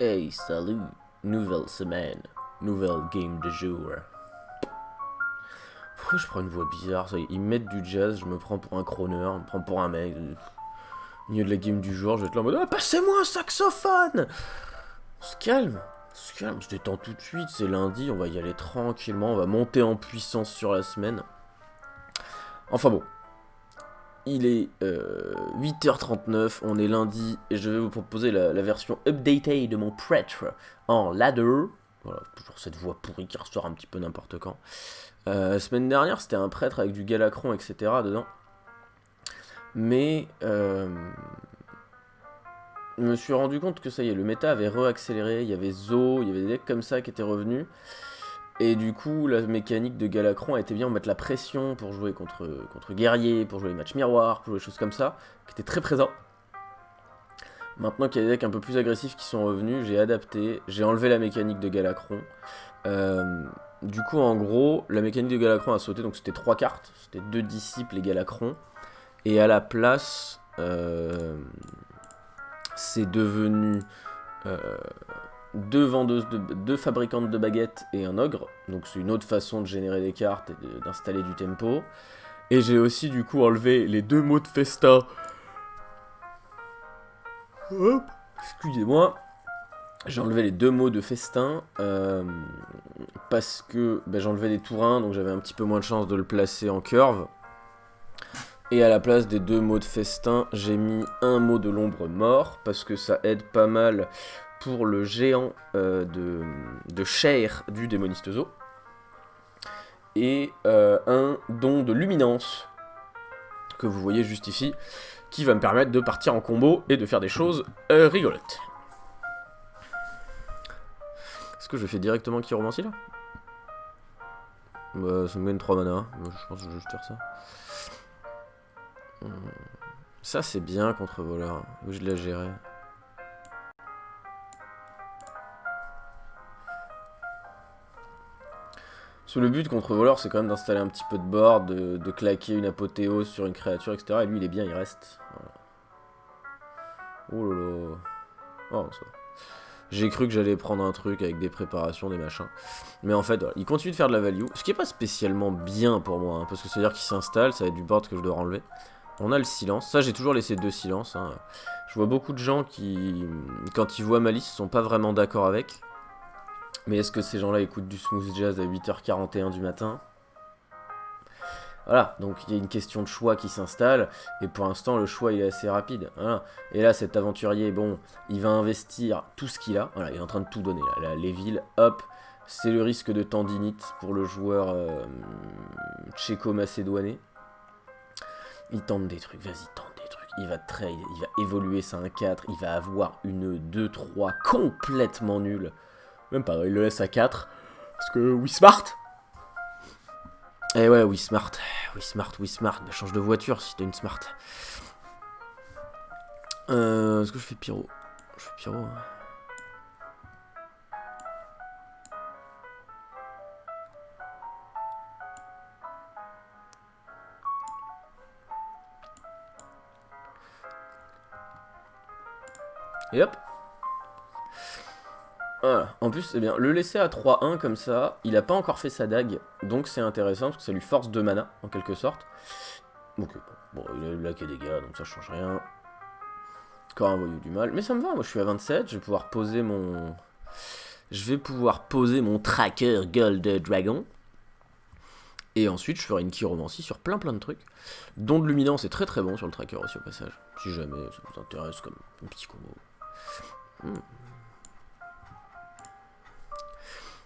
Hey, salut! Nouvelle semaine, nouvelle game de jour. Pourquoi je prends une voix bizarre? Ils mettent du jazz, je me prends pour un crooner, je me prends pour un mec. Au milieu de la game du jour, je vais être là en mode ah, passez-moi un saxophone! On se calme, on se détend tout de suite, c'est lundi, on va y aller tranquillement, on va monter en puissance sur la semaine. Enfin bon, il est 8h39, on est lundi, et je vais vous proposer la version updatée de mon prêtre en ladder. Voilà, toujours cette voix pourrie qui ressort un petit peu n'importe quand. La semaine dernière, c'était un prêtre avec du Galacron, etc. dedans. Mais je me suis rendu compte que ça y est, le méta avait re-accéléré. Il y avait Zo, il y avait des decks comme ça qui étaient revenus. Et du coup, la mécanique de Galacron a été bien mettre la pression pour jouer contre guerrier, pour jouer les matchs miroirs, pour jouer des choses comme ça, qui étaient très présents. Maintenant qu'il y a des decks un peu plus agressifs qui sont revenus, j'ai adapté, j'ai enlevé la mécanique de Galacron. Du coup, en gros, la mécanique de Galacron a sauté, donc c'était 3 cartes, c'était 2 disciples et Galacron. Et à la place, c'est devenu 2 fabricantes de baguettes et un ogre. Donc c'est une autre façon de générer des cartes et d'installer du tempo. Et j'ai aussi du coup enlevé les 2 mots de Festa. Hop, excusez-moi. J'ai enlevé les 2 mots de festin parce que j'enlevais des tourins, donc j'avais un petit peu moins de chance de le placer en curve. Et à la place des 2 mots de festin, j'ai mis un mot de l'ombre mort, parce que ça aide pas mal pour le géant de chair du démoniste Zo. Et un don de luminance, que vous voyez juste ici, qui va me permettre de partir en combo et de faire des choses rigolotes. Est-ce que je fais directement Chiromancie là? Bah, ça me gagne 3 mana, je pense que je vais juste faire ça. Ça c'est bien contre voleur, où je l'ai géré. Parce que le but contre voleur, c'est quand même d'installer un petit peu de board, de claquer une apothéose sur une créature, etc. Et lui, il est bien, il reste. Voilà. Oh là là. Oh, ça va. J'ai cru que j'allais prendre un truc avec des préparations, des machins. Mais en fait, voilà, il continue de faire de la value. Ce qui est pas spécialement bien pour moi, hein, parce que ça veut dire qu'il s'installe, ça va être du board que je dois enlever. On a le silence. Ça, j'ai toujours laissé 2 silences. Hein. Je vois beaucoup de gens qui, quand ils voient ma liste, sont pas vraiment d'accord avec. Mais est-ce que ces gens-là écoutent du smooth jazz à 8h41 du matin? Voilà, donc il y a une question de choix qui s'installe, et pour l'instant le choix il est assez rapide. Voilà. Et là cet aventurier, bon, il va investir tout ce qu'il a, voilà, il est en train de tout donner, là, les villes, hop, c'est le risque de tendinite pour le joueur tchéco-macédoinais. Il tente des trucs, vas-y, tente des trucs, il va trade, il va évoluer ça 1-4, il va avoir une 2-3 complètement nulle. Même pas, il le laisse à 4, parce que oui smart. Eh ouais, oui smart, bah change de voiture si t'as une smart. Est-ce que je fais pyro? Je fais pyro. Hein. Et hop. Voilà. En plus, c'est bien. Le laisser à 3-1 comme ça, il a pas encore fait sa dague, donc c'est intéressant parce que ça lui force 2 mana en quelque sorte. Ok, bon, il a là que des dégâts, donc ça change rien. Encore un voyou du mal, mais ça me va. Moi, je suis à 27, je vais pouvoir poser mon. Je vais pouvoir poser mon tracker Gold Dragon. Et ensuite, je ferai une chiromancie sur plein de trucs. Don de luminance est très très bon sur le tracker aussi au passage. Si jamais ça vous intéresse comme un petit combo.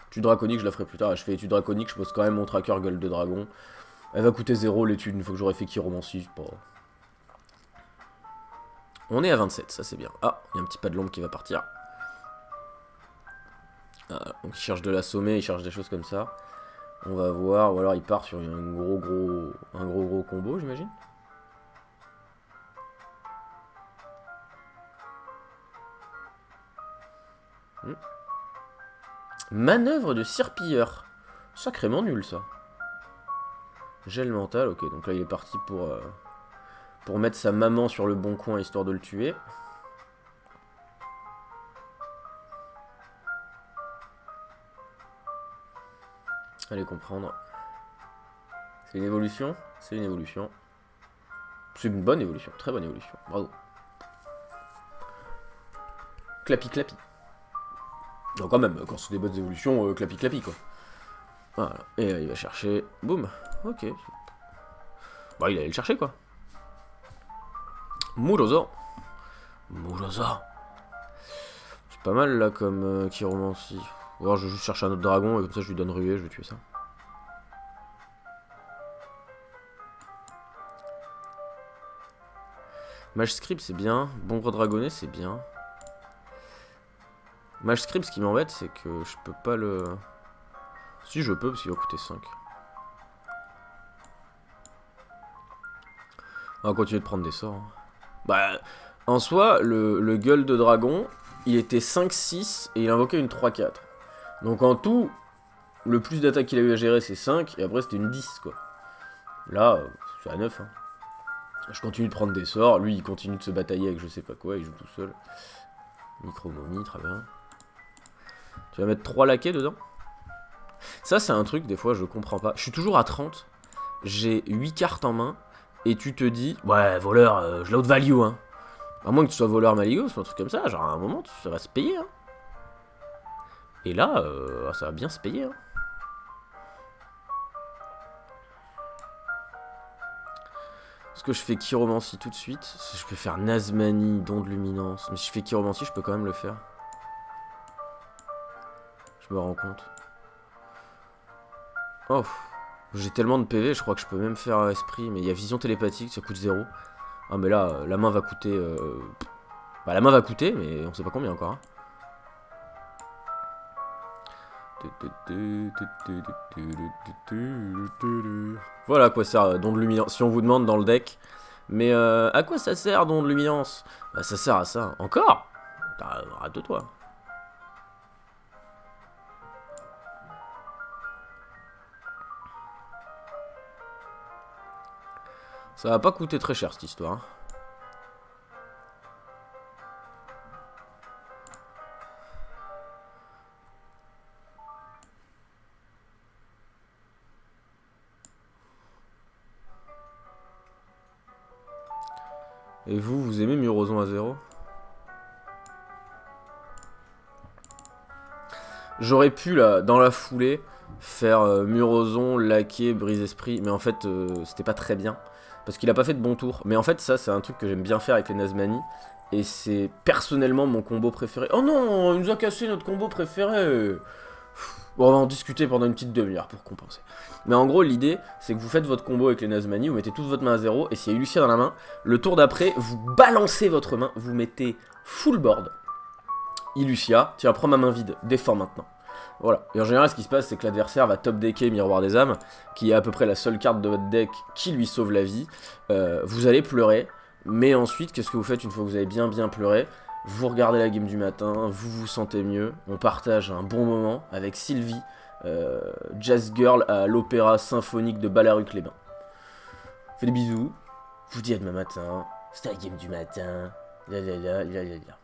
Étude draconique, je la ferai plus tard. Je fais étude draconique, je pose quand même mon tracker gueule de dragon. Elle va coûter 0 l'étude une fois que j'aurai fait chiromancie. Pas... On est à 27, ça c'est bien. Ah, il y a un petit pas de l'ombre qui va partir. Ah, donc il cherche de l'assommer, il cherche des choses comme ça. On va voir, ou alors il part sur un gros combo, j'imagine. Manœuvre de cirpilleur. Sacrément nul ça. Gel mental, ok, donc là il est parti pour mettre sa maman sur le bon coin histoire de le tuer. Allez comprendre. C'est une évolution. C'est une évolution. C'est une bonne évolution. Très bonne évolution. Bravo. Clapi clapi. Donc quand même, quand c'est des bonnes évolutions, clapi clapi quoi. Voilà. Et il va chercher. Boum. Ok. Bah il allait le chercher quoi. Murosa. Murosa. C'est pas mal là comme chiromancie. Ou alors je vais juste chercher un autre dragon et comme ça je lui donne ruée, je vais tuer ça. Mage Script c'est bien. Bombre dragonné c'est bien. Mage Script ce qui m'embête c'est que je peux pas le... Si je peux parce qu'il va coûter 5. On va continuer de prendre des sorts. Hein. Bah en soi le gueule de dragon il était 5-6 et il invoquait une 3-4. Donc en tout, le plus d'attaques qu'il a eu à gérer c'est 5 et après c'était une 10 quoi. Là, c'est à 9 hein. Je continue de prendre des sorts, lui il continue de se batailler avec je sais pas quoi, il joue tout seul. Micro-momie, très bien. Tu vas mettre 3 laquais dedans? Ça c'est un truc des fois je comprends pas. Je suis toujours à 30, j'ai 8 cartes en main et tu te dis, ouais voleur, je l'ai haute value hein. À moins que tu sois voleur maligos ou un truc comme ça, genre à un moment ça va se payer hein. Et là, ça va bien se payer hein. Est-ce que je fais chiromancie tout de suite? Je peux faire Nazmanie, don de luminance. Mais si je fais chiromancie, je peux quand même le faire. Je me rends compte. Oh, j'ai tellement de PV, je crois que je peux même faire esprit. Mais il y a vision télépathique, ça coûte 0. Ah mais là, la main va coûter... Bah la main va coûter, mais on sait pas combien encore. Hein. Voilà à quoi sert don de luminance. Si on vous demande dans le deck... Mais à quoi ça sert don de luminance? Bah ça sert à ça. Encore? Arrête de toi. Ça va pas coûter très cher cette histoire. Et vous aimez Murozon à 0? J'aurais pu là, dans la foulée, faire Murozon, laquer, brise-esprit, mais en fait c'était pas très bien. Parce qu'il a pas fait de bon tour. Mais en fait ça c'est un truc que j'aime bien faire avec les Nazmani. Et c'est personnellement mon combo préféré. Oh non, il nous a cassé notre combo préféré. Bon, on va en discuter pendant une petite demi-heure pour compenser. Mais en gros, l'idée, c'est que vous faites votre combo avec les Nazmani, vous mettez toute votre main à 0, et s'il y a Illucia dans la main, le tour d'après, vous balancez votre main, vous mettez full board. Illucia, tu vas prendre ma main vide, défends maintenant. Voilà, et en général, ce qui se passe, c'est que l'adversaire va top decker Miroir des âmes, qui est à peu près la seule carte de votre deck qui lui sauve la vie. Vous allez pleurer, mais ensuite, qu'est-ce que vous faites une fois que vous avez bien pleuré? Vous regardez la game du matin, vous vous sentez mieux, on partage un bon moment avec Sylvie, jazz girl à l'opéra symphonique de Ballaruc-les-Bains. Fais des bisous, je vous dis à demain matin, c'était la game du matin, la.